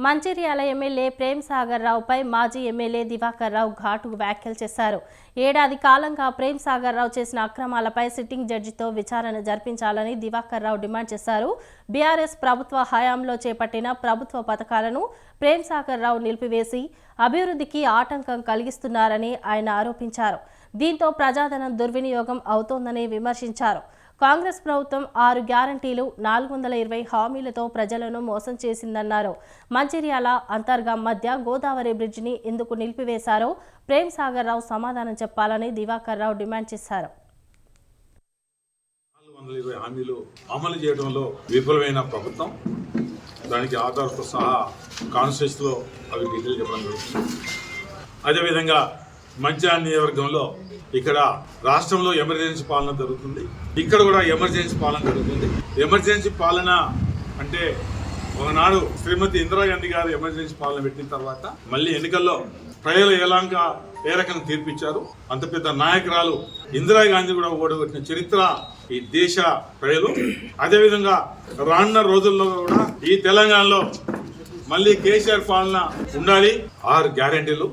Mancherial MLA Prem Sagar రావుపై మాజీ MLA Diwakar రావు ఘాటు వ్యాఖ్యలు చేశారు. ఏడాది కాలంగా ప్రేమ్ సాగర్ రావు చేసిన అక్రమాలపై సిట్టింగ్ జడ్జితో విచారణ జరిపించాలని దివాకర్ రావు డిమాండ్ చేశారు. బీఆర్ఎస్ ప్రభుత్వ హయాంలో చేపట్టిన ప్రభుత్వ పథకాలను ప్రేమ్ సాగర్ రావు నిలిపివేసి అభివృద్ధికి ఆటంకం కలిగిస్తున్నారని ఆయన ఆరోపించారు. దీంతో ప్రజాధనం దుర్వినియోగం అవుతోందని విమర్శించారు. కాంగ్రెస్ ప్రభుత్వం 6 గ్యారంటీలు 420 హామీలతో ప్రజలను మోసం చేసిందన్నారు. మంచిర్యాల అంతర్గాం మధ్య గోదావరి బ్రిడ్జిని ఎందుకు నిలిపివేశారో ప్రేమ్ సాగర్ రావు సమాధానం చెప్పాలని దివాకర్ రావు డిమాండ్ చేశారు. 420 హామీలు అమలు చేయడంలో విఫలమైన ప్రభుత్వం, దానికి ఆధార్తో సహా కాన్స్టిట్యూషన్లో అవి డీటెయిల్ చెప్పడం జరుగుతుంది. అదేవిధంగా మంచిర్యాల నియోజకవర్గంలో ఇక్కడ రాష్ట్రంలో ఎమర్జెన్సీ పాలన జరుగుతుంది, ఇక్కడ కూడా ఎమర్జెన్సీ పాలన జరుగుతుంది. ఎమర్జెన్సీ పాలన అంటే ఒకనాడు శ్రీమతి ఇందిరాగాంధీ గారు ఎమర్జెన్సీ పాలన పెట్టిన తర్వాత మళ్ళీ ఎన్నికల్లో ప్రజలు ఏ రకంగా తీర్పిచ్చారు. అంత పెద్ద నాయకురాలు ఇందిరాగాంధీ కూడా ఓడగొట్టిన చరిత్ర ఈ దేశ ప్రజలు. అదేవిధంగా రానున్న రోజుల్లో కూడా ఈ తెలంగాణలో మళ్ళీ కేసీఆర్ పాలన ఉండాలి. 6 గ్యారెంటీలు